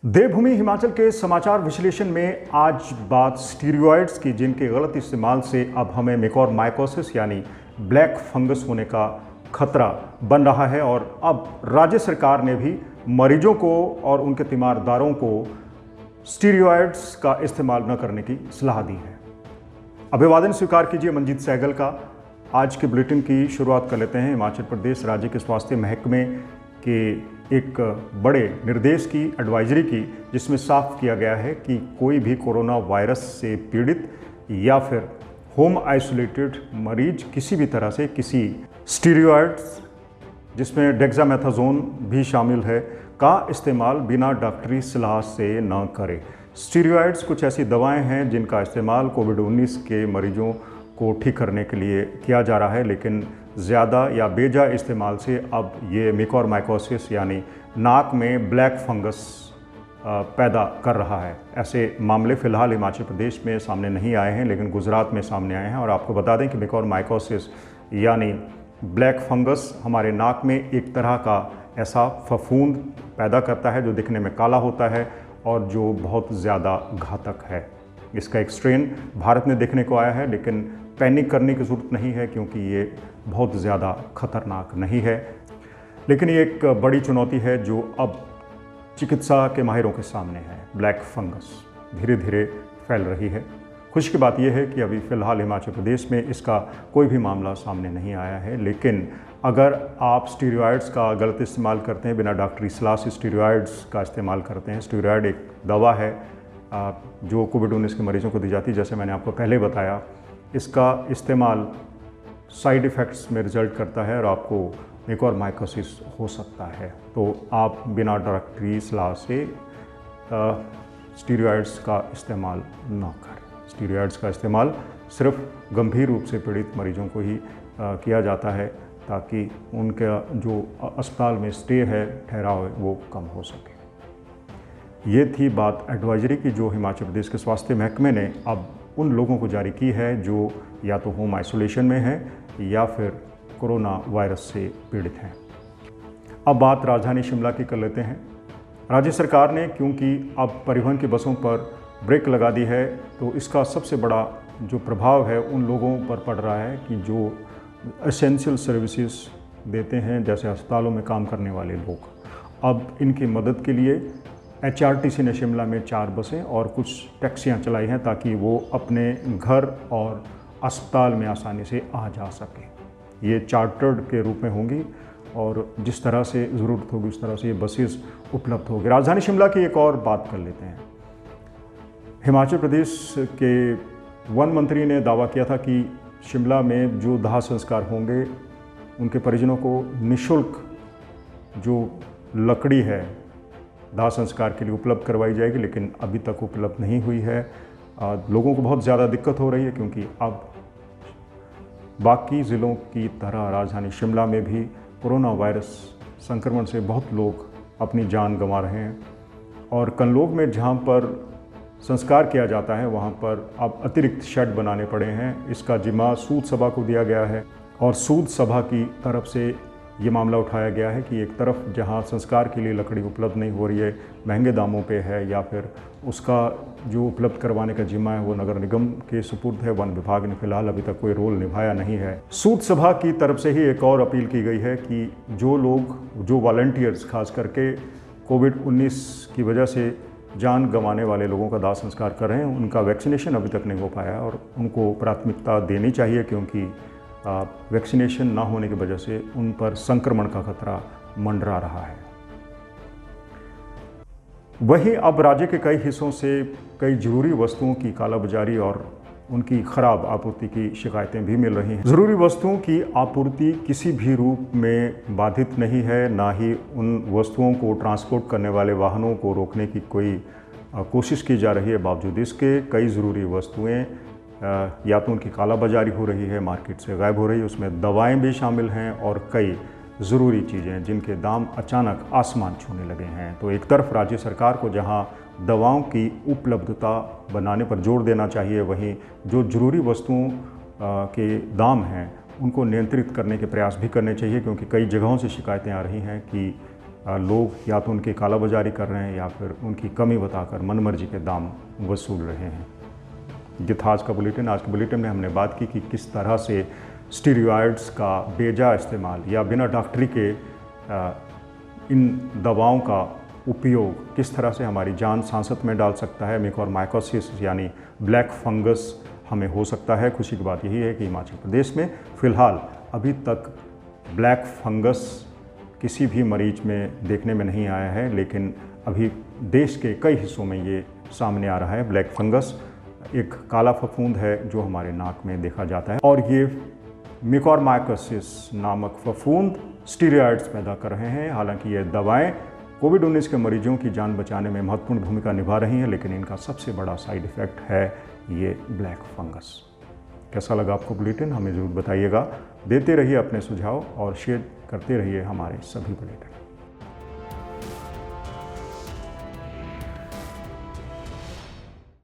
देवभूमि हिमाचल के समाचार विश्लेषण में आज बात स्टीरॉयड्स की, जिनके गलत इस्तेमाल से अब हमें म्यूकोरमाइकोसिस यानी ब्लैक फंगस होने का खतरा बन रहा है। और अब राज्य सरकार ने भी मरीजों को और उनके तीमारदारों को स्टीरॉयड्स का इस्तेमाल न करने की सलाह दी है। अभिवादन स्वीकार कीजिए मंजीत सहगल का। आज के बुलेटिन की शुरुआत कर लेते हैं हिमाचल प्रदेश राज्य के स्वास्थ्य महकमे के एक बड़े निर्देश की, एडवाइजरी की, जिसमें साफ किया गया है कि कोई भी कोरोना वायरस से पीड़ित या फिर होम आइसोलेटेड मरीज किसी भी तरह से किसी स्टीरॉयड्स, जिसमें डेक्सामेथासोन भी शामिल है, का इस्तेमाल बिना डॉक्टरी सलाह से न करे। स्टीरॉयड्स कुछ ऐसी दवाएं हैं जिनका इस्तेमाल कोविड-19 के मरीजों को ठीक करने के लिए किया जा रहा है, लेकिन ज़्यादा या बेजा इस्तेमाल से अब ये म्यूकोरमाइकोसिस यानी नाक में ब्लैक फंगस पैदा कर रहा है। ऐसे मामले फ़िलहाल हिमाचल प्रदेश में सामने नहीं आए हैं, लेकिन गुजरात में सामने आए हैं। और आपको बता दें कि म्यूकोरमाइकोसिस यानी ब्लैक फंगस हमारे नाक में एक तरह का ऐसा फफूंद पैदा करता है जो दिखने में काला होता है और जो बहुत ज़्यादा घातक है। इसका एक स्ट्रेन भारत में देखने को आया है, लेकिन पैनिक करने की ज़रूरत नहीं है क्योंकि ये बहुत ज़्यादा खतरनाक नहीं है। लेकिन ये एक बड़ी चुनौती है जो अब चिकित्सा के माहिरों के सामने है। ब्लैक फंगस धीरे धीरे फैल रही है। खुशी की बात यह है कि अभी फ़िलहाल हिमाचल प्रदेश में इसका कोई भी मामला सामने नहीं आया है, लेकिन अगर आप स्टीरॉयड्स का गलत इस्तेमाल करते हैं, बिना डॉक्टरी सलाह से स्टीरॉयड्स का इस्तेमाल करते हैं। स्टीरॉयड एक दवा है जो कोविड-19 के मरीजों को दी जाती है। जैसे मैंने आपको पहले बताया, इसका इस्तेमाल साइड इफ़ेक्ट्स में रिजल्ट करता है और आपको म्यूकोरमाइकोसिस हो सकता है। तो आप बिना डॉक्टरी सलाह से स्टीरॉयड्स का इस्तेमाल ना करें। स्टीरॉयड्स का इस्तेमाल सिर्फ गंभीर रूप से पीड़ित मरीजों को ही किया जाता है, ताकि उनका जो अस्पताल में स्टे है, ठहराव है, वो कम हो सके। ये थी बात एडवाइजरी की जो हिमाचल प्रदेश के स्वास्थ्य महकमे ने अब उन लोगों को जारी की है जो या तो होम आइसोलेशन में हैं या फिर कोरोना वायरस से पीड़ित हैं। अब बात राजधानी शिमला की कर लेते हैं। राज्य सरकार ने क्योंकि अब परिवहन की बसों पर ब्रेक लगा दी है, तो इसका सबसे बड़ा जो प्रभाव है उन लोगों पर पड़ रहा है कि जो एसेंशियल सर्विसेज देते हैं, जैसे अस्पतालों में काम करने वाले लोग। अब इनकी मदद के लिए HRTC ने शिमला में 4 बसें और कुछ टैक्सियां चलाई हैं ताकि वो अपने घर और अस्पताल में आसानी से आ जा सकें। ये चार्टर्ड के रूप में होंगी और जिस तरह से ज़रूरत होगी उस तरह से ये बसेस उपलब्ध होगी। राजधानी शिमला की एक और बात कर लेते हैं। हिमाचल प्रदेश के वन मंत्री ने दावा किया था कि शिमला में जो दाह संस्कार होंगे उनके परिजनों को निःशुल्क जो लकड़ी है दाह संस्कार के लिए उपलब्ध करवाई जाएगी, लेकिन अभी तक उपलब्ध नहीं हुई है। लोगों को बहुत ज़्यादा दिक्कत हो रही है क्योंकि अब बाकी ज़िलों की तरह राजधानी शिमला में भी कोरोना वायरस संक्रमण से बहुत लोग अपनी जान गंवा रहे हैं। और कनलोग में जहां पर संस्कार किया जाता है वहां पर अब अतिरिक्त शेड बनाने पड़े हैं। इसका जिम्मा सूद सभा को दिया गया है और सूद सभा की तरफ से ये मामला उठाया गया है कि एक तरफ जहां संस्कार के लिए लकड़ी उपलब्ध नहीं हो रही है, महंगे दामों पे है, या फिर उसका जो उपलब्ध करवाने का जिम्मा है वो नगर निगम के सुपुर्द है। वन विभाग ने फिलहाल अभी तक कोई रोल निभाया नहीं है। सूद सभा की तरफ से ही एक और अपील की गई है कि जो लोग, जो वॉलंटियर्स खास करके कोविड-19 की वजह से जान गंवाने वाले लोगों का दाह संस्कार कर रहे हैं, उनका वैक्सीनेशन अभी तक नहीं हो पाया और उनको प्राथमिकता देनी चाहिए, क्योंकि वैक्सीनेशन ना होने की वजह से उन पर संक्रमण का खतरा मंडरा रहा है। वहीं अब राज्य के कई हिस्सों से कई जरूरी वस्तुओं की कालाबाजारी और उनकी खराब आपूर्ति की शिकायतें भी मिल रही हैं। ज़रूरी वस्तुओं की आपूर्ति किसी भी रूप में बाधित नहीं है, ना ही उन वस्तुओं को ट्रांसपोर्ट करने वाले वाहनों को रोकने की कोई कोशिश की जा रही है। बावजूद इसके कई ज़रूरी वस्तुएं या तो उनकी कालाबाजारी हो रही है, मार्केट से गायब हो रही है। उसमें दवाएं भी शामिल हैं और कई ज़रूरी चीज़ें जिनके दाम अचानक आसमान छूने लगे हैं। तो एक तरफ राज्य सरकार को जहां दवाओं की उपलब्धता बनाने पर जोर देना चाहिए, वहीं जो ज़रूरी वस्तुओं के दाम हैं उनको नियंत्रित करने के प्रयास भी करने चाहिए, क्योंकि कई जगहों से शिकायतें आ रही हैं कि लोग या तो उनकी कालाबाजारी कर रहे हैं या फिर उनकी कमी बताकर मनमर्जी के दाम वसूल रहे हैं। ये था आज का बुलेटिन। आज के बुलेटिन में हमने बात की कि किस तरह से स्टीरॉयड्स का बेजा इस्तेमाल या बिना डॉक्टरी के इन दवाओं का उपयोग किस तरह से हमारी जान सांसत में डाल सकता है। म्यूकोरमाइकोसिस यानी ब्लैक फंगस हमें हो सकता है। खुशी की बात यही है कि हिमाचल प्रदेश में फ़िलहाल अभी तक ब्लैक फंगस किसी भी मरीज में देखने में नहीं आया है, लेकिन अभी देश के कई हिस्सों में ये सामने आ रहा है। ब्लैक फंगस एक काला फफूंद है जो हमारे नाक में देखा जाता है और ये म्यूकोरमाइकोसिस नामक फफूंद स्टीरॉयड्स पैदा कर रहे हैं। हालांकि ये दवाएं कोविड-19 के मरीजों की जान बचाने में महत्वपूर्ण भूमिका निभा रही हैं, लेकिन इनका सबसे बड़ा साइड इफ़ेक्ट है ये ब्लैक फंगस। कैसा लगा आपको बुलेटिन? हमें ज़रूर बताइएगा। देते रहिए अपने सुझाव और शेयर करते रहिए हमारे सभी बुलेटिन।